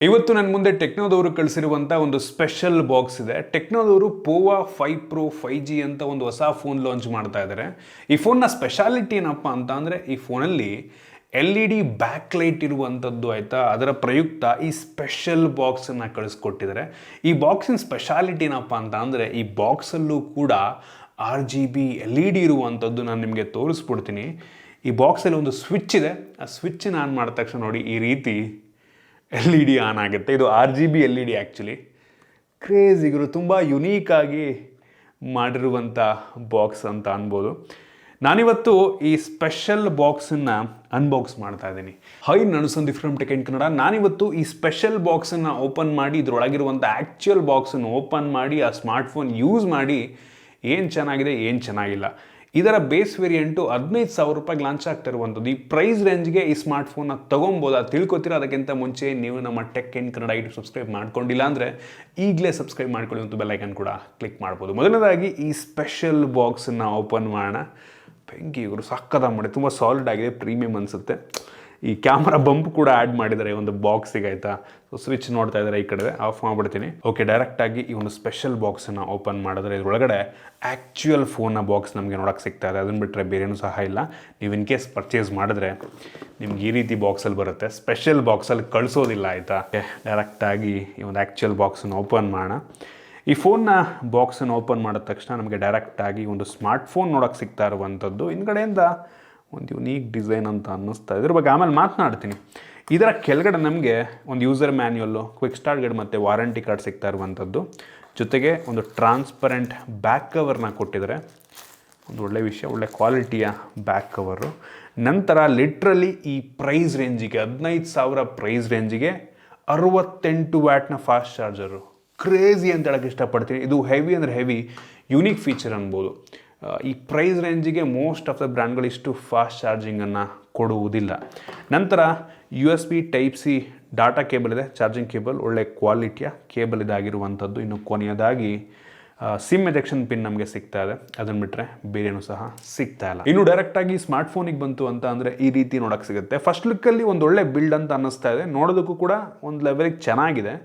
ಇವತ್ತು ನನ್ನ ಮುಂದೆ ಟೆಕ್ನೋದವರು ಕಳಿಸಿರುವಂಥ ಒಂದು ಸ್ಪೆಷಲ್ ಬಾಕ್ಸ್ ಇದೆ. ಟೆಕ್ನೋದವರು ಪೋವಾ 5 Pro 5G ಅಂತ ಒಂದು ಹೊಸ ಫೋನ್ ಲಾಂಚ್ ಮಾಡ್ತಾ ಇದ್ದಾರೆ. ಈ ಫೋನ್ನ ಸ್ಪೆಷಾಲಿಟಿ ಏನಪ್ಪ ಅಂತ ಅಂದರೆ ಈ ಫೋನಲ್ಲಿ LED ಬ್ಯಾಕ್ ಲೈಟ್ ಇರುವಂಥದ್ದು ಆಯಿತಾ. ಅದರ ಪ್ರಯುಕ್ತ ಈ ಸ್ಪೆಷಲ್ ಬಾಕ್ಸನ್ನು ಕಳಿಸ್ಕೊಟ್ಟಿದ್ದಾರೆ. ಈ ಬಾಕ್ಸಿನ ಸ್ಪೆಷಾಲಿಟಿ ಏನಪ್ಪ ಅಂತ ಅಂದರೆ ಈ ಬಾಕ್ಸಲ್ಲೂ ಕೂಡ RGB LED ಇರುವಂಥದ್ದು ನಾನು ನಿಮಗೆ ತೋರಿಸ್ಬಿಡ್ತೀನಿ. ಈ ಬಾಕ್ಸಲ್ಲಿ ಒಂದು ಸ್ವಿಚ್ ಇದೆ. ಆ ಸ್ವಿಚ್ಚನ್ನು ಆನ್ ಮಾಡಿದ ತಕ್ಷಣ ನೋಡಿ ಈ ರೀತಿ LED ಆನ್ ಆಗುತ್ತೆ. ಇದು RGB LED ಆ್ಯಕ್ಚುಲಿ. ಕ್ರೇಜಿಗರು ತುಂಬ ಯುನೀಕಾಗಿ ಮಾಡಿರುವಂಥ ಬಾಕ್ಸ್ ಅಂತ ಅನ್ಬೋದು. ನಾನಿವತ್ತು ಈ ಸ್ಪೆಷಲ್ ಬಾಕ್ಸನ್ನು ಅನ್ಬಾಕ್ಸ್ ಮಾಡ್ತಾ ಇದ್ದೀನಿ. ಹೈ, ನಾನು Sandeep from tech in Kannada. ನಾನಿವತ್ತು ಈ ಸ್ಪೆಷಲ್ ಬಾಕ್ಸನ್ನು ಓಪನ್ ಮಾಡಿ ಇದರೊಳಗಿರುವಂಥ ಆ್ಯಕ್ಚುಯಲ್ ಬಾಕ್ಸನ್ನು ಓಪನ್ ಮಾಡಿ ಆ ಸ್ಮಾರ್ಟ್ಫೋನ್ ಯೂಸ್ ಮಾಡಿ ಏನು ಚೆನ್ನಾಗಿದೆ ಏನು ಚೆನ್ನಾಗಿಲ್ಲ, ಇದರ ಬೇಸ್ ವೇರಿಯಂಟು 15,000 ರೂಪಾಯಿಗೆ ಲಾಂಚ್ ಆಗ್ತಿರುವಂಥದ್ದು. ಈ ಪ್ರೈಸ್ ರೇಂಜ್ಗೆ ಈ ಸ್ಮಾರ್ಟ್ಫೋನ್ನ ತೊಗೊಬೋದು. ಅದು ತಿಳ್ಕೊತೀರ. ಅದಕ್ಕಿಂತ ಮುಂಚೆ ನೀವು ನಮ್ಮ tech in Kannada YouTube subscribe ಮಾಡ್ಕೊಂಡಿಲ್ಲ ಅಂದರೆ ಈಗಲೇ ಸಬ್ಸ್ಕ್ರೈಬ್ ಮಾಡ್ಕೊಳ್ಳಿ ಮತ್ತು ಬೆಲ್ ಐಕನ್ ಕೂಡ ಕ್ಲಿಕ್ ಮಾಡ್ಬೋದು. ಮೊದಲನೇದಾಗಿ ಈ ಸ್ಪೆಷಲ್ ಬಾಕ್ಸನ್ನು ಓಪನ್ ಮಾಡೋಣ. ಬೆಂಕಿ ಇವರು ಸಕ್ಕತ್ತಾಗಿ ಮಾಡಿ, ತುಂಬ ಸಾಲಿಡ್ ಆಗಿದೆ, ಪ್ರೀಮಿಯಮ್ ಅನಿಸುತ್ತೆ. ಈ ಕ್ಯಾಮ್ರಾ ಬಂಪ್ ಕೂಡ ಆ್ಯಡ್ ಮಾಡಿದ್ದಾರೆ ಒಂದು ಬಾಕ್ಸಿಗೆ ಆಯಿತಾ. ಸೊ ಸ್ವಿಚ್ ನೋಡ್ತಾ ಇದ್ದಾರೆ, ಈ ಕಡೆ ಆಫ್ ಮಾಡಿಬಿಡ್ತೀನಿ. ಓಕೆ, ಡೈರೆಕ್ಟಾಗಿ ಈ ಒಂದು ಸ್ಪೆಷಲ್ ಬಾಕ್ಸನ್ನು ಓಪನ್ ಮಾಡಿದ್ರೆ ಇದರೊಳಗಡೆ ಆ್ಯಕ್ಚುಯಲ್ ಫೋನ್ನ ಬಾಕ್ಸ್ ನಮಗೆ ನೋಡೋಕ್ಕೆ ಸಿಗ್ತಾ ಇದೆ. ಅದನ್ನು ಬಿಟ್ಟರೆ ಬೇರೇನೂ ಸಹ ಇಲ್ಲ. ನೀವು ಇನ್ ಕೇಸ್ ಪರ್ಚೇಸ್ ಮಾಡಿದ್ರೆ ನಿಮ್ಗೆ ಈ ರೀತಿ ಬಾಕ್ಸಲ್ಲಿ ಬರುತ್ತೆ. ಸ್ಪೆಷಲ್ ಬಾಕ್ಸಲ್ಲಿ ಕಳಿಸೋದಿಲ್ಲ ಆಯಿತಾ. ಡೈರೆಕ್ಟಾಗಿ ಈ ಒಂದು ಆ್ಯಕ್ಚುಯಲ್ ಬಾಕ್ಸನ್ನು ಓಪನ್ ಮಾಡೋಣ. ಈ ಫೋನ್ನ ಬಾಕ್ಸನ್ನು ಓಪನ್ ಮಾಡಿದ ತಕ್ಷಣ ನಮಗೆ ಡೈರೆಕ್ಟಾಗಿ ಒಂದು ಸ್ಮಾರ್ಟ್ಫೋನ್ ನೋಡೋಕ್ಕೆ ಸಿಗ್ತಾ ಇರುವಂಥದ್ದು. ಹಿಂದ್ಗಡೆಯಿಂದ ಒಂದು ಯುನೀಕ್ ಡಿಸೈನ್ ಅಂತ ಅನ್ನಿಸ್ತಾ ಇದ್ರ ಬಗ್ಗೆ ಆಮೇಲೆ ಮಾತನಾಡ್ತೀನಿ. ಇದರ ಕೆಳಗಡೆ ನಮಗೆ ಒಂದು ಯೂಸರ್ ಮ್ಯಾನ್ಯುಯಲ್ಲು, ಕ್ವಿಕ್ ಸ್ಟಾರ್ಟ್ ಗೈಡ್ ಮತ್ತು ವಾರಂಟಿ ಕಾರ್ಡ್ ಸಿಗ್ತಾ ಇರುವಂಥದ್ದು. ಜೊತೆಗೆ ಒಂದು ಟ್ರಾನ್ಸ್ಪರೆಂಟ್ ಬ್ಯಾಕ್ ಕವರ್ನ ಕೊಟ್ಟಿದ್ದಾರೆ. ಒಂದು ಒಳ್ಳೆ ವಿಷಯ, ಒಳ್ಳೆ ಕ್ವಾಲಿಟಿಯ ಬ್ಯಾಕ್ ಕವರು. ನಂತರ ಲಿಟ್ರಲಿ ಈ ಪ್ರೈಸ್ ರೇಂಜಿಗೆ 15,000 ಪ್ರೈಸ್ ರೇಂಜಿಗೆ 68 ವ್ಯಾಟ್ನ ಫಾಸ್ಟ್ ಚಾರ್ಜರು. ಕ್ರೇಜಿ ಅಂತ ಹೇಳೋಕ್ಕೆ ಇಷ್ಟಪಡ್ತೀನಿ. ಇದು ಹೆವಿ ಅಂದರೆ ಹೆವಿ ಯುನೀಕ್ ಫೀಚರ್ ಅನ್ಬೋದು. ಈ ಪ್ರೈಸ್ ರೇಂಜಿಗೆ ಮೋಸ್ಟ್ ಆಫ್ ದ ಬ್ರ್ಯಾಂಡ್ಗಳು ಇಷ್ಟು ಫಾಸ್ಟ್ ಚಾರ್ಜಿಂಗನ್ನು ಕೊಡುವುದಿಲ್ಲ. ನಂತರ USB Type-C ಡಾಟಾ ಕೇಬಲ್ ಇದೆ, ಚಾರ್ಜಿಂಗ್ ಕೇಬಲ್, ಒಳ್ಳೆ ಕ್ವಾಲಿಟಿಯ ಕೇಬಲ್ ಇದಾಗಿರುವಂಥದ್ದು. ಇನ್ನು ಕೊನೆಯದಾಗಿ ಸಿಮ್ ಎಜೆಕ್ಷನ್ ಪಿನ್ ನಮಗೆ ಸಿಗ್ತಾ ಇದೆ. ಅದನ್ನು ಬಿಟ್ಟರೆ ಬೇರೇನೂ ಸಹ ಸಿಗ್ತಾ ಇಲ್ಲ. ಇನ್ನು ಡೈರೆಕ್ಟಾಗಿ ಸ್ಮಾರ್ಟ್ಫೋನಿಗೆ ಬಂತು ಅಂತ ಅಂದರೆ ಈ ರೀತಿ ನೋಡೋಕ್ಕೆ ಸಿಗುತ್ತೆ. ಫಸ್ಟ್ ಲುಕ್ಕಲ್ಲಿ ಒಂದು ಒಳ್ಳೆ ಬಿಲ್ಡ್ ಅಂತ ಅನ್ನಿಸ್ತಾ ಇದೆ. ನೋಡೋದಕ್ಕೂ ಕೂಡ ಒಂದು ಲೆವೆಲಿಗೆ ಚೆನ್ನಾಗಿದೆ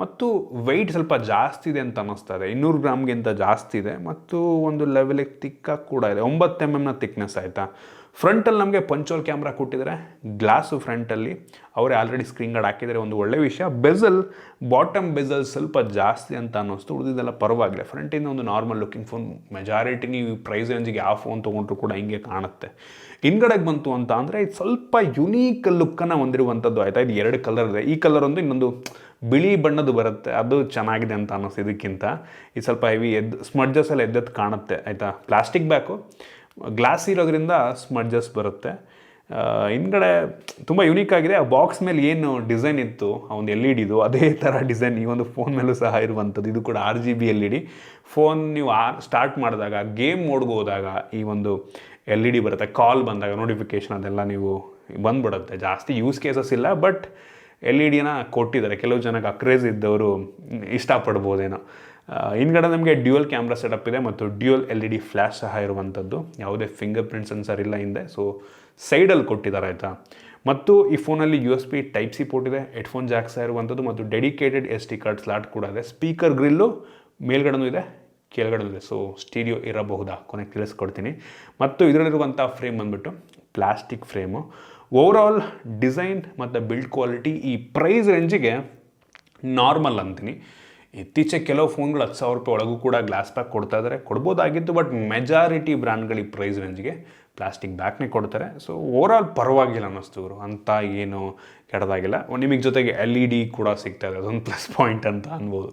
ಮತ್ತು ವೆಯ್ಟ್ ಸ್ವಲ್ಪ ಜಾಸ್ತಿ ಇದೆ ಅಂತ ಅನ್ನಿಸ್ತಾ ಇದೆ. 200 ಗ್ರಾಮ್ಗಿಂತ ಜಾಸ್ತಿ ಇದೆ ಮತ್ತು ಒಂದು ಲೆವೆಲಿಗೆ ತಿಕ್ಕಾಗಿ ಕೂಡ ಇದೆ. 9 mm ತಿಕ್ನೆಸ್ ಆಯಿತಾ. ಫ್ರಂಟಲ್ಲಿ ನಮಗೆ ಪಂಚೋಲ್ ಕ್ಯಾಮ್ರಾ ಕೊಟ್ಟಿದ್ದಾರೆ. ಗ್ಲಾಸು ಫ್ರಂಟಲ್ಲಿ ಅವರೇ ಆಲ್ರೆಡಿ ಸ್ಕ್ರೀನ್ ಗಾರ್ಡ್ ಹಾಕಿದ್ದಾರೆ. ಒಂದು ಒಳ್ಳೆ ವಿಷಯ. ಬೆಝಲ್, ಬಾಟಮ್ ಬೆಝಲ್ ಸ್ವಲ್ಪ ಜಾಸ್ತಿ ಅಂತ ಅನ್ನಿಸ್ತು. ಉಳಿದಿದ್ದೆಲ್ಲ ಪರವಾಗಿಲ್ಲ. ಫ್ರಂಟಿಂದ ಒಂದು ನಾರ್ಮಲ್ ಲುಕಿಂಗ್ ಫೋನ್. ಮೆಜಾರಿಟಿ ನೀವು ಪ್ರೈಸ್ ರೇಂಜಿಗೆ ಯಾವ ಫೋನ್ ತೊಗೊಂಡ್ರು ಕೂಡ ಹಿಂಗೆ ಕಾಣುತ್ತೆ. ಹಿಂದ್ಗಡೆಗೆ ಬಂತು ಅಂತ ಅಂದರೆ ಇದು ಸ್ವಲ್ಪ ಯುನೀಕ್ ಲುಕ್ಕನ್ನು ಹೊಂದಿರುವಂಥದ್ದು ಆಯಿತಾ. ಇದು 2 ಕಲರ್ ಇದೆ. ಈ ಕಲರ್ ಒಂದು, ಇನ್ನೊಂದು ಬಿಳಿ ಬಣ್ಣದ್ದು ಬರುತ್ತೆ. ಅದು ಚೆನ್ನಾಗಿದೆ ಅಂತ ಅನ್ನಿಸ್ತು. ಇದಕ್ಕಿಂತ ಇದು ಸ್ವಲ್ಪ ಹೆವಿ ಸ್ಮಡ್ಜಸ್ ಎಲ್ಲ ಎದ್ದೆದ್ದು ಕಾಣುತ್ತೆ ಆಯಿತಾ. ಪ್ಲಾಸ್ಟಿಕ್ ಬ್ಯಾಕು, ಗ್ಲಾಸ್ ಇರೋದ್ರಿಂದ ಸ್ಮಡ್ಜಸ್ ಬರುತ್ತೆ. ಹಿಂದ್ಗಡೆ ತುಂಬ ಯುನೀಕ್ ಆಗಿದೆ. ಆ ಬಾಕ್ಸ್ ಮೇಲೆ ಏನು ಡಿಸೈನ್ ಇತ್ತು ಆ ಒಂದು LED ಅದೇ ಥರ ಡಿಸೈನ್ ಈ ಒಂದು ಫೋನ್ ಮೇಲೂ ಸಹ ಇರುವಂಥದ್ದು. ಇದು ಕೂಡ RGB LED. ಫೋನ್ ನೀವು ಸ್ಟಾರ್ಟ್ ಮಾಡಿದಾಗ, ಗೇಮ್ ಮೋಡ್ಗೆ ಹೋದಾಗ ಈ ಒಂದು LED ಬರುತ್ತೆ. ಕಾಲ್ ಬಂದಾಗ ನೋಟಿಫಿಕೇಷನ್ ಅದೆಲ್ಲ ನೀವು ಬಂದ್ಬಿಡುತ್ತೆ. ಜಾಸ್ತಿ ಯೂಸ್ ಕೇಸಸ್ ಇಲ್ಲ, ಬಟ್ LED ಕೊಟ್ಟಿದ್ದಾರೆ. ಕೆಲವು ಜನಕ್ಕೆ ಕ್ರೇಜ್ ಇದ್ದವರು ಇಷ್ಟಪಡ್ಬೋದೇನೋ. ಹಿಂದ್ಗಡೆ ನಮಗೆ ಡ್ಯೂಯಲ್ ಕ್ಯಾಮ್ರಾ ಸೆಟಪ್ ಇದೆ ಮತ್ತು ಡ್ಯೂಯಲ್ LED ಫ್ಲ್ಯಾಶ್ ಸಹ ಇರುವಂಥದ್ದು. ಯಾವುದೇ ಫಿಂಗರ್ ಪ್ರಿಂಟ್ ಸೆನ್ಸರ್ ಇಲ್ಲ ಹಿಂದೆ. ಸೊ ಸೈಡಲ್ಲಿ ಕೊಟ್ಟಿದ್ದಾರೆ ಆಯಿತಾ. ಮತ್ತು ಈ ಫೋನಲ್ಲಿ USB Type-C ಪೋರ್ಟ್ ಇದೆ, ಹೆಡ್ಫೋನ್ ಜಾಕ್ ಸಹ ಇರುವಂಥದ್ದು ಮತ್ತು ಡೆಡಿಕೇಟೆಡ್ SD ಕಾರ್ಡ್ ಸ್ಲಾಟ್ ಕೂಡ ಇದೆ. ಸ್ಪೀಕರ್ ಗ್ರಿಲ್ಲು ಮೇಲ್ಗಡೆನೂ ಇದೆ, ಕೆಳಗಡೆ ಇದೆ. ಸೊ ಸ್ಟೀರಿಯೋ ಇರಬಹುದಾ, ಕೊನೆಗೆ ತಿಳಿಸ್ಕೊಡ್ತೀನಿ. ಮತ್ತು ಇದರಲ್ಲಿರುವಂಥ ಫ್ರೇಮ್ ಬಂದುಬಿಟ್ಟು ಪ್ಲಾಸ್ಟಿಕ್ ಫ್ರೇಮು. ಓವರಾಲ್ ಡಿಸೈನ್ ಮತ್ತು ಬಿಲ್ಡ್ ಕ್ವಾಲಿಟಿ ಈ ಪ್ರೈಸ್ ರೇಂಜಿಗೆ ನಾರ್ಮಲ್ ಅಂತೀನಿ. ಇತ್ತೀಚೆಗೆ ಕೆಲವು ಫೋನ್ಗಳು 10,000 ರೂಪಾಯಿ ಒಳಗೂ ಕೂಡ ಗ್ಲಾಸ್ ಬ್ಯಾಕ್ ಕೊಡ್ತಾ ಇದ್ದಾರೆ. ಕೊಡ್ಬೋದಾಗಿತ್ತು, ಬಟ್ ಮೆಜಾರಿಟಿ ಬ್ರ್ಯಾಂಡ್ಗಳು ಈ ಪ್ರೈಸ್ ರೇಂಜಿಗೆ ಪ್ಲಾಸ್ಟಿಕ್ ಬ್ಯಾಕ್ನೇ ಕೊಡ್ತಾರೆ. ಸೊ ಓವರಾಲ್ ಪರವಾಗಿಲ್ಲ ಅನ್ನಿಸ್ತು ಇವರು, ಅಂತ ಏನು ಕೆಟ್ಟದಾಗಿಲ್ಲ. ನಿಮಗೆ ಜೊತೆಗೆ LED ಕೂಡ ಸಿಗ್ತಾ ಇದೆ, ಅದೊಂದು ಪ್ಲಸ್ ಪಾಯಿಂಟ್ ಅಂತ ಅನ್ಬೋದು.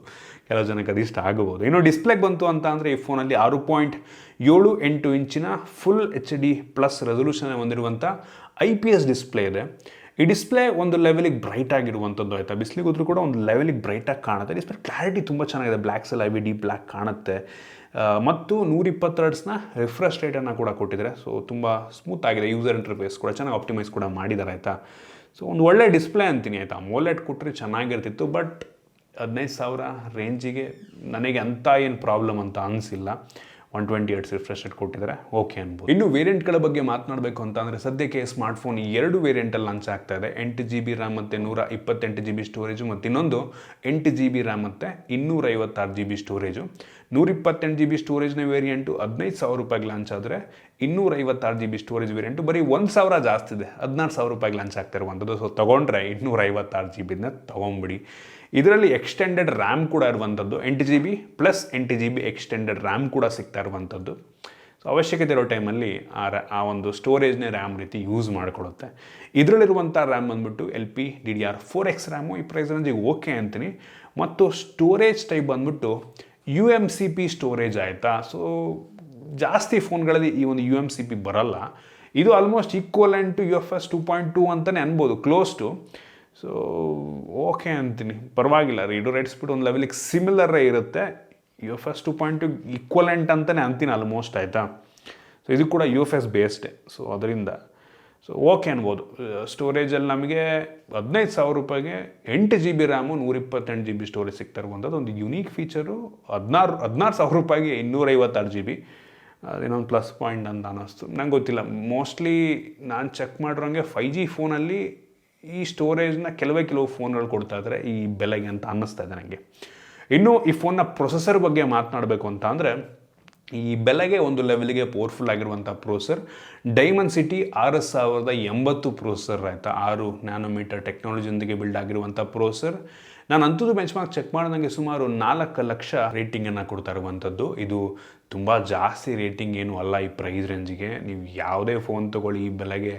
ಕೆಲವು ಜನಕ್ಕೆ ಅದಿಷ್ಟ ಆಗಬಹುದು. ಇನ್ನು ಡಿಸ್ಪ್ಲೇಗೆ ಬಂತು ಅಂತ ಅಂದರೆ ಈ ಫೋನಲ್ಲಿ 6.78 ಇಂಚಿನ ಫುಲ್ HD+ ರೆಸೊಲ್ಯೂಷನ್ ಹೊಂದಿರುವಂಥ IPS ಡಿಸ್ಪ್ಲೇ ಇದೆ. ಈ ಡಿಸ್ಪ್ಲೇ ಒಂದು ಲೆವೆಲಿಗೆ ಬ್ರೈಟ್ ಆಗಿರುವಂಥದ್ದು ಆಯಿತಾ. ಬಿಸಿಲಿಗೆ ಹೋದ್ರೂ ಕೂಡ ಒಂದು ಲೆವೆಲಿಗೆ ಬ್ರೈಟಾಗಿ ಕಾಣುತ್ತೆ. ಡಿಸ್ಪ್ಲೇ ಕ್ಲಾರಿಟಿ ತುಂಬ ಚೆನ್ನಾಗಿದೆ. ಬ್ಲ್ಯಾಕ್ ಸೆಲ್ IVD ಬ್ಲ್ಯಾಕ್ ಕಾಣುತ್ತೆ. ಮತ್ತು 120 ಹರ್ಟ್ಸ್ನ ರಿಫ್ರೆಶ್ ರೇಟನ್ನು ಕೂಡ ಕೊಟ್ಟಿದ್ದಾರೆ. ಸೊ ತುಂಬ ಸ್ಮೂತ್ ಆಗಿದೆ. ಯೂಸರ್ ಇಂಟರ್ಫೇಸ್ ಕೂಡ ಚೆನ್ನಾಗಿ ಆಪ್ಟಿಮೈಸ್ ಕೂಡ ಮಾಡಿದ್ದಾರೆ ಆಯಿತಾ. ಸೊ ಒಂದು ಒಳ್ಳೆ ಡಿಸ್ಪ್ಲೇ ಅಂತೀನಿ ಆಯಿತಾ. AMOLED ಕೊಟ್ಟರೆ ಚೆನ್ನಾಗಿರ್ತಿತ್ತು, ಬಟ್ 15,000 ರೇಂಜಿಗೆ ನನಗೆ ಅಂಥ ಏನು ಪ್ರಾಬ್ಲಮ್ ಅಂತ ಅನಿಸಿಲ್ಲ. 120 Hz ರಿಫ್ರೆಶ್ ರೇಟ್ ಕೊಟ್ಟಿದ್ದಾರೆ, ಓಕೆ ಅನ್ಬೋದು. ಇನ್ನು ವೇರಿಯಂಟ್ಗಳ ಬಗ್ಗೆ ಮಾತನಾಡಬೇಕು ಅಂತ ಅಂದರೆ ಸದ್ಯಕ್ಕೆ ಸ್ಮಾರ್ಟ್ಫೋನ್ 2 ವೇರಿಯಂಟಲ್ಲಿ ಲಾಂಚ್ ಆಗ್ತಾ ಇದೆ. 8GB RAM ಮತ್ತು 128GB ಸ್ಟೋರೇಜು, ಮತ್ತು ಇನ್ನೊಂದು 8GB RAM ಮತ್ತು 256GB ಸ್ಟೋರೇಜು. 128GB ಸ್ಟೋರೇಜ್ನ ವೇರಿಯಂಟು 15,000 ರೂಪಾಯಿಗೆ ಲಾಂಚ್ ಆದರೆ 256GB ಸ್ಟೋರೇಜ್ ವೇರಿಯಂಟು ಬರೀ 1,000 ಜಾಸ್ತಿ ಇದೆ, 16,000 ರೂಪಾಯಿಗೆ ಲಾಂಚ್ ಆಗ್ತಾ ಇರುವಂಥದ್ದು. ಸೊ ತೊಗೊಂಡ್ರೆ 256GB ತೊಗೊಂಬಿಡಿ. ಇದರಲ್ಲಿ ಎಕ್ಸ್ಟೆಂಡೆಡ್ ರ್ಯಾಮ್ ಕೂಡ ಇರುವಂಥದ್ದು, 8GB plus 8GB extended RAM ಕೂಡ ಸಿಗ್ತಾ ಇರುವಂಥದ್ದು. ಸೊ ಅವಶ್ಯಕತೆ ಇರೋ ಟೈಮಲ್ಲಿ ಆ ಒಂದು ಸ್ಟೋರೇಜ್ನೇ ರ್ಯಾಮ್ ರೀತಿ ಯೂಸ್ ಮಾಡಿಕೊಡುತ್ತೆ. ಇದರಲ್ಲಿರುವಂಥ ರ್ಯಾಮ್ ಬಂದ್ಬಿಟ್ಟು LPDDR4X ರ್ಯಾಮು ಈ ಪ್ರೈಸ್ ರೇಂಜಿಗೆ ಓಕೆ ಅಂತೀನಿ. ಮತ್ತು ಸ್ಟೋರೇಜ್ ಟೈಪ್ ಬಂದ್ಬಿಟ್ಟು UMCP ಸ್ಟೋರೇಜ್ ಆಯಿತಾ. ಸೊ ಜಾಸ್ತಿ ಫೋನ್ಗಳಲ್ಲಿ ಈ ಒಂದು UMCP ಬರಲ್ಲ. ಇದು ಆಲ್ಮೋಸ್ಟ್ ಈಕ್ವಲೆಂಟ್ ಟು UFS 2.2 ಅಂತಲೇ ಅನ್ಬೋದು, ಕ್ಲೋಸ್ ಟು. ಸೊ ಓಕೆ ಅಂತೀನಿ, ಪರವಾಗಿಲ್ಲ. ರೀಡೋ ರೇಟ್ ಸ್ಪೀಡ್ ಒಂದು ಲೆವೆಲಿಗೆ ಸಿಮಿಲರೇ ಇರುತ್ತೆ, UFS 2.2 ಈಕ್ವಲೆಂಟ್ ಅಂತಲೇ ಅಂತೀನಿ ಆಲ್ಮೋಸ್ಟ್, ಆಯಿತಾ. ಸೊ ಇದು ಕೂಡ UFS ಬೇಸ್ಡೇ, ಸೊ ಅದರಿಂದ ಸೊ ಓಕೆ ಅನ್ಬೋದು. ಸ್ಟೋರೇಜಲ್ಲಿ ನಮಗೆ 15,000 ರೂಪಾಯಿಗೆ 8GB ರ್ಯಾಮು 128GB ಸ್ಟೋರೇಜ್ ಸಿಗ್ತಾ ಇರುವಂಥದ್ದು ಒಂದು ಯುನೀಕ್ ಫೀಚರು. 16,000 ರೂಪಾಯಿಗೆ 256GB, ಅದೇನೊಂದು ಪ್ಲಸ್ ಪಾಯಿಂಟ್ ಅಂತ ಅನ್ನಿಸ್ತು. ನಂಗೆ ಗೊತ್ತಿಲ್ಲ, ಮೋಸ್ಟ್ಲಿ ನಾನು ಚೆಕ್ ಮಾಡಿರೋಂಗೆ 5G ಫೋನಲ್ಲಿ ಈ ಸ್ಟೋರೇಜ್ನ ಕೆಲವು ಫೋನ್ಗಳು ಕೊಡ್ತಾ ಇದ್ದಾರೆ ಈ ಬೆಲೆಗೆ ಅಂತ ಅನ್ನಿಸ್ತಾ ಇದೆ ನನಗೆ. ಇನ್ನು ಈ ಫೋನ್ನ ಪ್ರೊಸೆಸರ್ ಬಗ್ಗೆ ಮಾತನಾಡಬೇಕು ಅಂತ ಅಂದರೆ ಈ ಬೆಲೆಗೆ ಒಂದು ಲೆವೆಲ್ಗೆ ಪವರ್ಫುಲ್ ಆಗಿರುವಂಥ ಪ್ರೊಸೆಸರ್ ಡೈಮೆನ್ಸಿಟಿ 6080 ಪ್ರೊಸೆಸರ್, ಆಯಿತಾ. 6 ನ್ಯಾನೋಮೀಟರ್ ಟೆಕ್ನಾಲಜಿಯೊಂದಿಗೆ ಬಿಲ್ಡ್ ಆಗಿರುವಂಥ ಪ್ರೊಸೆಸರ್. ನಾನು ಅಂಥದ್ದು ಬೆಂಚ್ಮಾರ್ಕ್ ಚೆಕ್ ಮಾಡಿದಂಗೆ ಸುಮಾರು 4 ಲಕ್ಷ ರೇಟಿಂಗನ್ನು ಕೊಡ್ತಾ ಇರುವಂಥದ್ದು. ಇದು ತುಂಬ ಜಾಸ್ತಿ ರೇಟಿಂಗ್ ಏನು ಅಲ್ಲ ಈ ಪ್ರೈಸ್ ರೇಂಜಿಗೆ. ನೀವು ಯಾವುದೇ ಫೋನ್ ತೊಗೊಳ್ಳಿ ಈ ಬೆಲೆಗೆ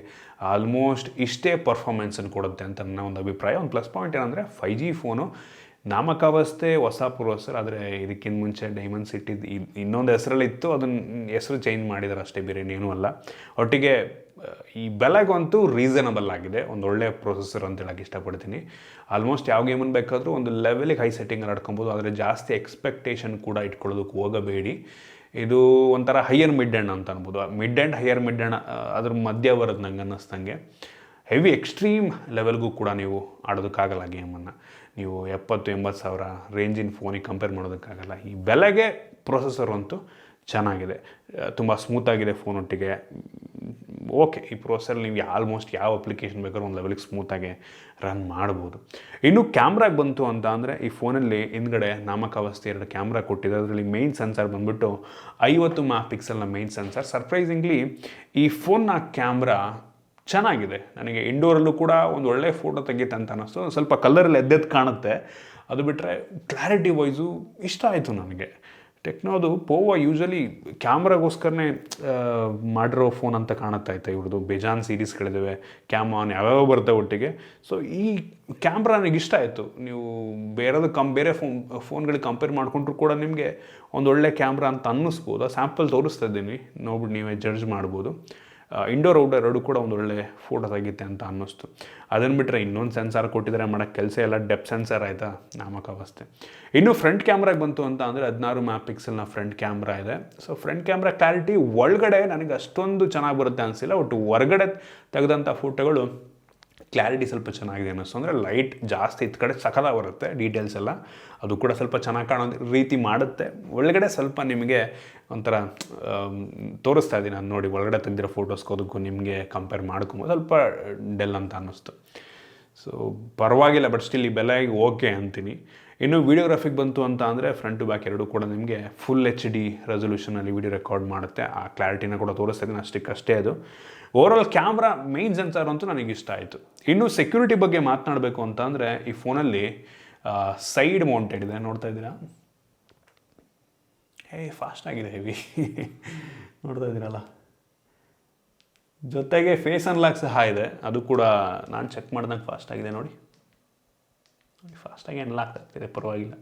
ಆಲ್ಮೋಸ್ಟ್ ಇಷ್ಟೇ ಪರ್ಫಾರ್ಮೆನ್ಸನ್ನು ಕೊಡುತ್ತೆ ಅಂತ ನನ್ನ ಒಂದು ಅಭಿಪ್ರಾಯ. ಒಂದು ಪ್ಲಸ್ ಪಾಯಿಂಟ್ ಏನಂದರೆ 5G ಫೋನು ನಾಮಕಾವಸ್ಥೆ ಹೊಸ ಪ್ರೊಸೆಸರ್, ಆದರೆ ಇದಕ್ಕಿಂತ ಮುಂಚೆ ಡೈಮೆನ್ಸಿಟಿ ಇನ್ನೊಂದು ಹೆಸರಲ್ಲಿತ್ತು, ಅದನ್ನು ಹೆಸರು ಚೇಂಜ್ ಮಾಡಿದ್ದಾರೆ ಅಷ್ಟೇ, ಬೇರೆ ಏನೂ ಅಲ್ಲ. ಒಟ್ಟಿಗೆ ಈ ಬೆಲೆಗಂತೂ ರೀಸನಬಲ್ ಆಗಿದೆ, ಒಂದು ಒಳ್ಳೆಯ ಪ್ರೊಸೆಸರ್ ಅಂತ ಹೇಳಕ್ಕೆ ಇಷ್ಟಪಡ್ತೀನಿ. ಆಲ್ಮೋಸ್ಟ್ ಯಾವ ಗೇಮನ್ನು ಬೇಕಾದರೂ ಒಂದು ಲೆವೆಲಿಗೆ ಹೈ ಸೆಟ್ಟಿಂಗಲ್ಲಿ ಆಡ್ಕೊಬೋದು, ಆದರೆ ಜಾಸ್ತಿ ಎಕ್ಸ್ಪೆಕ್ಟೇಷನ್ ಕೂಡ ಇಟ್ಕೊಳ್ಳೋದಕ್ಕೆ ಹೋಗಬೇಡಿ. ಇದು ಒಂಥರ ಹೈಯರ್ ಮಿಡ್ ಎಂಡ್ ಅಂತ ಅನ್ಬೋದು. Mid end higher mid end ಅದ್ರ ಮಧ್ಯ ಬರೋದು ನಂಗೆ ಅನ್ನಿಸ್ದಂಗೆ. ಹೆವಿ ಎಕ್ಸ್ಟ್ರೀಮ್ ಲೆವೆಲ್ಗೂ ಕೂಡ ನೀವು ಆಡೋದಕ್ಕಾಗಲ್ಲ ಗೇಮನ್ನು. ನೀವು 70-80 ಸಾವಿರ ರೇಂಜಿನ ಫೋನಿಗೆ ಕಂಪೇರ್ ಮಾಡೋದಕ್ಕಾಗಲ್ಲ. ಈ ಬೆಲೆಗೆ ಪ್ರೊಸೆಸರ್ ಅಂತೂ ಚೆನ್ನಾಗಿದೆ, ತುಂಬ ಸ್ಮೂತಾಗಿದೆ ಫೋನೊಟ್ಟಿಗೆ. ಓಕೆ, ಈ ಪ್ರೊಸೆಸರ್ ನೀವು ಆಲ್ಮೋಸ್ಟ್ ಯಾವ ಅಪ್ಲಿಕೇಶನ್ ಬೇಕಾದ್ರೂ ಒಂದು ಲೆವೆಲಿಗೆ ಸ್ಮೂತಾಗಿ ರನ್ ಮಾಡ್ಬೋದು. ಇನ್ನು ಕ್ಯಾಮ್ರಾಗೆ ಬಂತು ಅಂತ ಅಂದರೆ ಈ ಫೋನಲ್ಲಿ ಹಿಂದ್ಗಡೆ ನಾಮಕಾವಸ್ಥೆ 2 ಕ್ಯಾಮ್ರಾ ಕೊಟ್ಟಿದೆ. ಅದರಲ್ಲಿ ಮೇಯ್ನ್ ಸೆನ್ಸರ್ ಬಂದುಬಿಟ್ಟು 50 MP ಮೇಯ್ನ್ ಸೆನ್ಸರ್. ಸರ್ಪ್ರೈಸಿಂಗ್ಲಿ ಈ ಫೋನ್ನ ಕ್ಯಾಮ್ರಾ ಚೆನ್ನಾಗಿದೆ. ನನಗೆ ಇಂಡೋರಲ್ಲೂ ಕೂಡ ಒಂದು ಒಳ್ಳೆ ಫೋಟೋ ತೆಗೀತೆ ಅಂತ ಅನ್ನಿಸ್ತು. ಸ್ವಲ್ಪ ಕಲರಲ್ಲಿ ಎದ್ದೆದ್ದು ಕಾಣುತ್ತೆ. ಅದು ಬಿಟ್ಟರೆ ಕ್ಲಾರಿಟಿ ವೈಸು ಇಷ್ಟ ಆಯಿತು ನನಗೆ. ಟೆಕ್ನೋದು ಪೋವಾ ಯೂಶಲಿ ಕ್ಯಾಮ್ರಾಗೋಸ್ಕರನೇ ಮಾಡಿರೋ ಫೋನ್ ಅಂತ ಕಾಣುತ್ತಾ ಇತ್ತು. ಇವ್ರದ್ದು ಬೇಜಾನ್ ಸೀರೀಸ್ಗಳಿದ್ದಾವೆ, ಕ್ಯಾಮಾನ್ ಯಾವ್ಯಾವ ಬರ್ತವೆ ಒಟ್ಟಿಗೆ. ಸೊ ಈ ಕ್ಯಾಮ್ರಾ ನನಗೆ ಇಷ್ಟ ಆಯಿತು. ನೀವು ಬೇರೆ ಫೋನ್ಗಳಿಗೆ ಕಂಪೇರ್ ಮಾಡಿಕೊಂಡ್ರು ಕೂಡ ನಿಮಗೆ ಒಂದು ಒಳ್ಳೆ ಕ್ಯಾಮ್ರಾ ಅಂತ ಅನ್ನಿಸ್ಬೋದು. ಸ್ಯಾಂಪಲ್ ತೋರಿಸ್ತಾ ಇದ್ದೀನಿ, ನೋಡ್ಬಿಟ್ಟು ನೀವೇ ಜಡ್ಜ್ ಮಾಡ್ಬೋದು. ಇಂಡೋರ್ ಔಟ್ಡೋರ್ ಎರಡು ಕೂಡ ಒಂದು ಒಳ್ಳೆ ಫೋಟೋ ತೆಗಿತೆ ಅಂತ ಅನ್ನಿಸ್ತು. ಅದನ್ನು ಬಿಟ್ಟರೆ ಇನ್ನೊಂದು ಸೆನ್ಸಾರ್ ಕೊಟ್ಟಿದ್ದಾರೆ, ಮಾಡೋಕ್ಕೆ ಕೆಲಸ ಎಲ್ಲ ಡೆಪ್ ಸೆನ್ಸರ್ ಆಯಿತಾ, ನಾಮಕಾವಸ್ಥೆ. ಇನ್ನು ಫ್ರಂಟ್ ಕ್ಯಾಮ್ರಾಗೆ ಬಂತು ಅಂತ ಅಂದರೆ 16 MP ಫ್ರಂಟ್ ಕ್ಯಾಮ್ರಾ ಇದೆ. ಸೊ ಫ್ರಂಟ್ ಕ್ಯಾಮ್ರಾ ಕ್ಲಾರಿಟಿ ಒಳಗಡೆ ನನಗೆ ಅಷ್ಟೊಂದು ಚೆನ್ನಾಗಿ ಬರುತ್ತೆ ಅನಿಸಿಲ್ಲ. ಒಟ್ಟು ಹೊರಗಡೆ ತೆಗೆದಂಥ ಫೋಟೋಗಳು ಕ್ಲಾರಿಟಿ ಸ್ವಲ್ಪ ಚೆನ್ನಾಗಿದೆ ಅನ್ನಿಸ್ತು. ಅಂದರೆ ಲೈಟ್ ಜಾಸ್ತಿ ಇತ್ತ ಕಡೆ ಸಕಲ ಬರುತ್ತೆ, ಡೀಟೇಲ್ಸ್ ಎಲ್ಲ ಅದು ಕೂಡ ಸ್ವಲ್ಪ ಚೆನ್ನಾಗಿ ಕಾಣೋ ರೀತಿ ಮಾಡುತ್ತೆ. ಒಳಗಡೆ ಸ್ವಲ್ಪ ನಿಮಗೆ ಒಂಥರ ತೋರಿಸ್ತಾ ಇದ್ದೀನಿ ನಾನು, ನೋಡಿ ಒಳಗಡೆ ತೆಗೆದಿರೋ ಫೋಟೋಸ್ಗೂ ಅದಕ್ಕೂ ನಿಮಗೆ ಕಂಪೇರ್ ಮಾಡ್ಕೊಬೋದು, ಸ್ವಲ್ಪ ಡೆಲ್ ಅಂತ ಅನ್ನಿಸ್ತು. ಸೊ ಪರವಾಗಿಲ್ಲ, ಬಟ್ ಸ್ಟಿಲ್ ಈ ಬೆಲೆಗೆ ಓಕೆ ಅಂತೀನಿ. ಇನ್ನು ವೀಡಿಯೋಗ್ರಾಫಿಗೆ ಬಂತು ಅಂತ ಅಂದರೆ ಫ್ರಂಟ್ ಟು ಬ್ಯಾಕ್ ಎರಡೂ ಕೂಡ ನಿಮಗೆ ಫುಲ್ HD ರೆಸೊಲ್ಯೂಷನಲ್ಲಿ ವೀಡಿಯೋ ರೆಕಾರ್ಡ್ ಮಾಡುತ್ತೆ. ಆ ಕ್ಲಾರಿಟಿನ ಕೂಡ ತೋರಿಸ್ತಾ ಇದ್ದೀನಿ, ಅಷ್ಟೇ ಅದು. ಓವರಾಲ್ ಕ್ಯಾಮ್ರಾ ಮೇಯ್ನ್ ಸೆನ್ಸರ್ ಅಂತೂ ನನಗೆ ಇಷ್ಟ ಆಯಿತು. ಇನ್ನು ಸೆಕ್ಯೂರಿಟಿ ಬಗ್ಗೆ ಮಾತನಾಡಬೇಕು ಅಂತ ಅಂದರೆ ಈ ಫೋನಲ್ಲಿ ಸೈಡ್ ಮೌಂಟೆಡ್ ಇದೆ, ನೋಡ್ತಾ ಇದ್ದೀರಾ. ಫಾಸ್ಟ್ ಆಗಿದೆ, ಹೆವಿ ನೋಡ್ತಾ ಇದ್ದೀರಲ್ಲ. ಜೊತೆಗೆ ಫೇಸ್ ಅನ್ಲಾಕ್ ಸಹ ಇದೆ, ಅದು ಕೂಡ ನಾನು ಚೆಕ್ ಮಾಡಿದಾಗ ಫಾಸ್ಟ್ ಆಗಿದೆ. ನೋಡಿ, ಫಾಸ್ಟಾಗಿ ಅನ್ಲಾಕ್ ಆಗ್ತಿದೆ, ಪರವಾಗಿಲ್ಲ.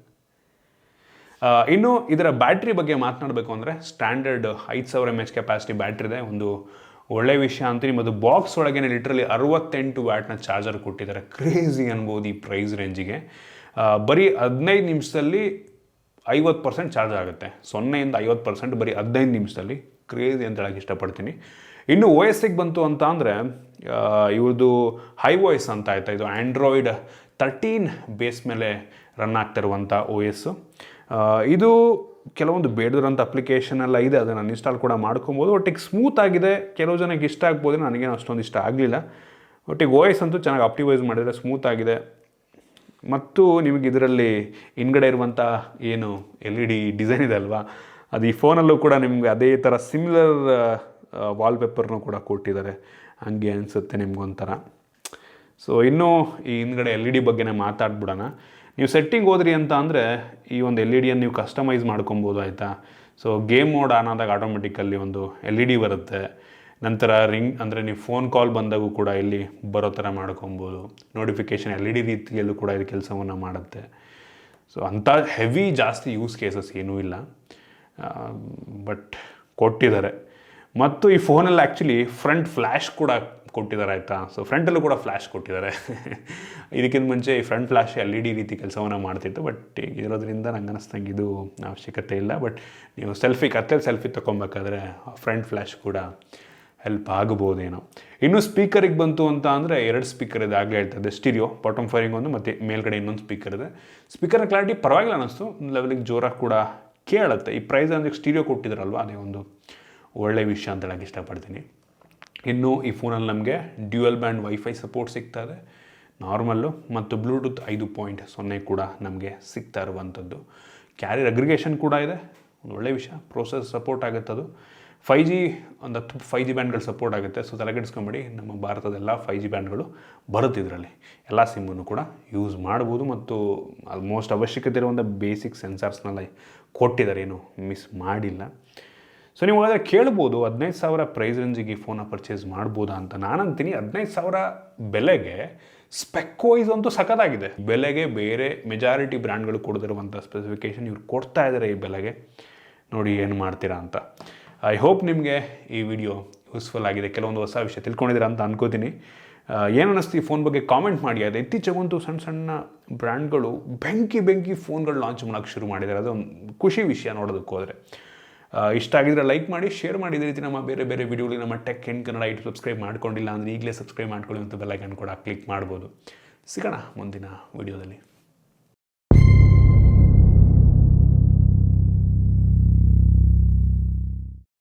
ಇನ್ನು ಇದರ ಬ್ಯಾಟ್ರಿ ಬಗ್ಗೆ ಮಾತನಾಡಬೇಕು ಅಂದರೆ ಸ್ಟ್ಯಾಂಡರ್ಡ್ 5000 mAh ಕೆಪಾಸಿಟಿ ಬ್ಯಾಟ್ರಿ ಇದೆ, ಒಂದು ಒಳ್ಳೆ ವಿಷಯ ಅಂತೀನಿ. ಮತ್ತು ಬಾಕ್ಸ್ ಒಳಗೆ ಲಿಟ್ರಲಿ 68 ವ್ಯಾಟ್ನ ಚಾರ್ಜರ್ ಕೊಟ್ಟಿದ್ದಾರೆ. ಕ್ರೇಜಿ ಅನ್ಬೋದು ಈ ಪ್ರೈಸ್ ರೇಂಜಿಗೆ. ಬರೀ 15 ನಿಮಿಷದಲ್ಲಿ 50% ಚಾರ್ಜ್ ಆಗುತ್ತೆ. 0ಇಂದ 50% ಬರೀ 15 ನಿಮಿಷದಲ್ಲಿ. ಕ್ರೇಜಿ ಅಂತ ಹೇಳಕ್ಕೆ ಇಷ್ಟಪಡ್ತೀನಿ. ಇನ್ನು OS ಬಂತು ಅಂತ ಅಂದರೆ ಇವ್ರದ್ದು HiOS ಅಂತ ಆಯ್ತಾ. ಇದು ಆ್ಯಂಡ್ರಾಯ್ಡ್ 13 ಬೇಸ್ ಮೇಲೆ ರನ್ ಆಗ್ತಿರುವಂಥ OS. ಇದು ಕೆಲವೊಂದು ಬೇಡದಿರೋಂಥ ಅಪ್ಲಿಕೇಶನ್ ಎಲ್ಲ ಇದೆ, ಅದನ್ನು ಅನ್ಇನ್ಸ್ಟಾಲ್ ಕೂಡ ಮಾಡ್ಕೊಬೋದು. ಒಟ್ಟಿಗೆ ಸ್ಮೂತ್ ಆಗಿದೆ, ಕೆಲವು ಜನಕ್ಕೆ ಇಷ್ಟ ಆಗ್ಬೋದು, ನನಗೇನು ಅಷ್ಟೊಂದು ಇಷ್ಟ ಆಗಲಿಲ್ಲ. ಒಟ್ಟಿಗೆ ವಾಯ್ಸ್ ಅಂತೂ ಚೆನ್ನಾಗಿ ಆಪ್ಟಿಮೈಸ್ ಮಾಡಿದರೆ ಸ್ಮೂತ್ ಆಗಿದೆ. ಮತ್ತು ನಿಮಗೆ ಇದರಲ್ಲಿ ಹಿಂದ್ಗಡೆ ಇರುವಂಥ ಏನು LED ಡಿಸೈನ್ ಇದೆ ಅಲ್ವಾ, ಅದು ಈ ಫೋನಲ್ಲೂ ಕೂಡ ನಿಮಗೆ ಅದೇ ಥರ ಸಿಮಿಲರ್ ವಾಲ್ಪೇಪರ್ನೂ ಕೂಡ ಕೊಟ್ಟಿದ್ದಾರೆ, ಹಂಗೆ ಅನಿಸುತ್ತೆ ನಿಮ್ಗೊಂಥರ. ಸೊ ಇನ್ನೂ ಈ ಹಿಂದ್ಗಡೆ LED ಬಗ್ಗೆನೇ ಮಾತಾಡ್ಬಿಡೋಣ. ನೀವು ಸೆಟ್ಟಿಂಗ್ ಹೋದ್ರಿ ಅಂತ ಅಂದರೆ ಈ ಒಂದು LED ನೀವು ಕಸ್ಟಮೈಸ್ ಮಾಡ್ಕೊಬೋದು, ಆಯಿತಾ. ಸೊ ಗೇಮ್ ಮೋಡ್ ಆನ್ ಆದಾಗ ಆಟೋಮೆಟಿಕಲ್ಲಿ ಒಂದು LED ಬರುತ್ತೆ. ನಂತರ ರಿಂಗ್ ಅಂದರೆ ನೀವು ಫೋನ್ ಕಾಲ್ ಬಂದಾಗೂ ಕೂಡ ಇಲ್ಲಿ ಬರೋ ಥರ ಮಾಡ್ಕೊಬೋದು. ನೋಟಿಫಿಕೇಷನ್ LED ರೀತಿಯಲ್ಲೂ ಕೂಡ ಇದು ಕೆಲಸವನ್ನು ಮಾಡುತ್ತೆ. ಸೊ ಅಂಥ ಹೆವಿ ಜಾಸ್ತಿ ಯೂಸ್ ಕೇಸಸ್ ಏನೂ ಇಲ್ಲ, ಬಟ್ ಕೊಟ್ಟಿದ್ದಾರೆ. ಮತ್ತು ಈ ಫೋನಲ್ಲಿ ಆ್ಯಕ್ಚುಲಿ ಫ್ರಂಟ್ ಫ್ಲ್ಯಾಶ್ ಕೂಡ ಕೊಟ್ಟಿದ್ದಾರೆ, ಆಯಿತಾ. ಸೊ ಫ್ರಂಟಲ್ಲೂ ಕೂಡ ಫ್ಲ್ಯಾಶ್ ಕೊಟ್ಟಿದ್ದಾರೆ. ಇದಕ್ಕಿಂತ ಮುಂಚೆ ಈ ಫ್ರಂಟ್ ಫ್ಲ್ಯಾಶ್ LED ರೀತಿ ಕೆಲಸವನ್ನು ಮಾಡ್ತಿತ್ತು, ಬಟ್ ಇರೋದ್ರಿಂದ ನಂಗೆ ಅನ್ನಿಸ್ದಂಗೆ ಇದು ಅವಶ್ಯಕತೆ ಇಲ್ಲ. ಬಟ್ ನೀವು ಕತ್ತಲ್ಲಿ ಸೆಲ್ಫಿ ತೊಗೊಬೇಕಾದ್ರೆ ಫ್ರಂಟ್ ಫ್ಲ್ಯಾಶ್ ಕೂಡ ಹೆಲ್ಪ್ ಆಗ್ಬೋದೇನೋ. ಇನ್ನೂ ಸ್ಪೀಕರಿಗೆ ಬಂತು ಅಂತ ಅಂದರೆ 2 ಸ್ಪೀಕರ್ ಇದೆ, ಆಗಲೇ ಹೇಳ್ತದೆ. ಸ್ಟೀರಿಯೋ ಬಾಟಮ್ ಫೈರಿಂಗ್ ಒಂದು ಮತ್ತು ಮೇಲ್ಗಡೆ ಇನ್ನೊಂದು ಸ್ಪೀಕರ್ ಇದೆ. ಸ್ಪೀಕರ್ನ ಕ್ಲಾರಿಟಿ ಪರವಾಗಿಲ್ಲ ಅನ್ನಿಸ್ತು, ಒಂದು ಲೆವೆಲಿಗೆ ಜೋರಾಗಿ ಕೂಡ ಕೇಳುತ್ತೆ. ಈ ಪ್ರೈಸ್ ಅಂದರೆ ಸ್ಟೀರಿಯೋ ಕೊಟ್ಟಿದ್ದಾರಲ್ವ, ಅದೇ ಒಂದು ಒಳ್ಳೆಯ ವಿಷಯ ಅಂತ ಹೇಳಕ್ಕೆ ಇಷ್ಟಪಡ್ತೀನಿ. ಇನ್ನು ಈ ಫೋನಲ್ಲಿ ನಮಗೆ ಡ್ಯುಯಲ್ ಬ್ಯಾಂಡ್ ವೈಫೈ ಸಪೋರ್ಟ್ ಸಿಗ್ತಾ ಇದೆ, ನಾರ್ಮಲ್ಲು, ಮತ್ತು ಬ್ಲೂಟೂತ್ 5.0 ಕೂಡ ನಮಗೆ ಸಿಗ್ತಾ ಇರುವಂಥದ್ದು. ಕ್ಯಾರಿಯರ್ ಅಗ್ರಿಗೇಷನ್ ಕೂಡ ಇದೆ, ಒಂದು ಒಳ್ಳೆಯ ವಿಷಯ. ಪ್ರೋಸೆಸ್ ಸಪೋರ್ಟ್ ಆಗುತ್ತೆ. ಅದು 5G ಒಂದು 5G ಬ್ಯಾಂಡ್ಗಳು ಸಪೋರ್ಟ್ ಆಗುತ್ತೆ. ಸೊ ತಲೆಕೆಡಿಸ್ಕೊಂಬೇಡಿ, ನಮ್ಮ ಭಾರತದೆಲ್ಲ 5G ಬ್ಯಾಂಡ್ಗಳು ಬರುತ್ತೆ ಇದರಲ್ಲಿ. ಎಲ್ಲ ಸಿಮ್ಮನ್ನು ಕೂಡ ಯೂಸ್ ಮಾಡ್ಬೋದು. ಮತ್ತು ಆಲ್ಮೋಸ್ಟ್ ಅವಶ್ಯಕತೆ ಇರುವಂಥ ಬೇಸಿಕ್ ಸೆನ್ಸಾರ್ಸ್ನೆಲ್ಲ ಕೊಟ್ಟಿದ್ದಾರೆ, ಏನು ಮಿಸ್ ಮಾಡಿಲ್ಲ. ಸೊ ನೀವು ಹಾಗಾದರೆ ಕೇಳ್ಬೋದು 15,000 ಪ್ರೈಸ್ ರೇಂಜಿಗೆ ಈ ಫೋನ ಪರ್ಚೇಸ್ ಮಾಡ್ಬೋದಾ ಅಂತ. ನಾನಂತೀನಿ 15,000 ಬೆಲೆಗೆ ಸ್ಪೆಕ್ ವೈಸ್ ಅಂತೂ ಸಖತ್ತಾಗಿದೆ. ಬೆಲೆಗೆ ಬೇರೆ ಮೆಜಾರಿಟಿ ಬ್ರ್ಯಾಂಡ್ಗಳು ಕೊಡದಿರುವಂಥ ಸ್ಪೆಸಿಫಿಕೇಷನ್ ಇವ್ರು ಕೊಡ್ತಾ ಇದ್ದಾರೆ ಈ ಬೆಲೆಗೆ. ನೋಡಿ ಏನು ಮಾಡ್ತೀರಾ ಅಂತ. ಐ ಹೋಪ್ ನಿಮಗೆ ಈ ವಿಡಿಯೋ ಯೂಸ್ಫುಲ್ ಆಗಿದೆ, ಕೆಲವೊಂದು ಹೊಸ ವಿಷಯ ತಿಳ್ಕೊಂಡಿದ್ದೀರಾ ಅಂತ ಅನ್ಕೋತೀನಿ. ಏನು ಅನ್ನಿಸ್ತು ಈ ಫೋನ್ ಬಗ್ಗೆ ಕಾಮೆಂಟ್ ಮಾಡಿ. ಅದು ಇತ್ತೀಚೆಗಂತೂ ಸಣ್ಣ ಸಣ್ಣ ಬ್ರ್ಯಾಂಡ್ಗಳು ಬೆಂಕಿ ಫೋನ್ಗಳು ಲಾಂಚ್ ಮಾಡೋಕ್ಕೆ ಶುರು ಮಾಡಿದ್ದಾರೆ. ಅದೊಂದು ಖುಷಿ ವಿಷಯ ನೋಡೋದಕ್ಕೆ ಹೋದರೆ. ಇಷ್ಟ ಆಗಿದ್ರೆ ಲೈಕ್ ಮಾಡಿ, ಶೇರ್ ಮಾಡಿ. ಇದೇ ರೀತಿ ನಮ್ಮ ಬೇರೆ ವಿಡಿಯೋಗಳಿಗೆ ನಮ್ಮ ಟೆಕ್ ಇನ್ ಕನ್ನಡ ಸಬ್ಸ್ಕ್ರೈಬ್ ಮಾಡ್ಕೊಂಡಿಲ್ಲ ಅಂದರೆ ಈಗಲೇ ಸಬ್ಸ್ಕ್ರೈಬ್ ಮಾಡ್ಕೊಳ್ಳಿ, ಮತ್ತು ಬೆಲ್ ಐಕಾನ್ ಕೂಡ ಕ್ಲಿಕ್ ಮಾಡ್ಬೋದು. ಸಿಗೋಣ ಮುಂದಿನ ವಿಡಿಯೋದಲ್ಲಿ.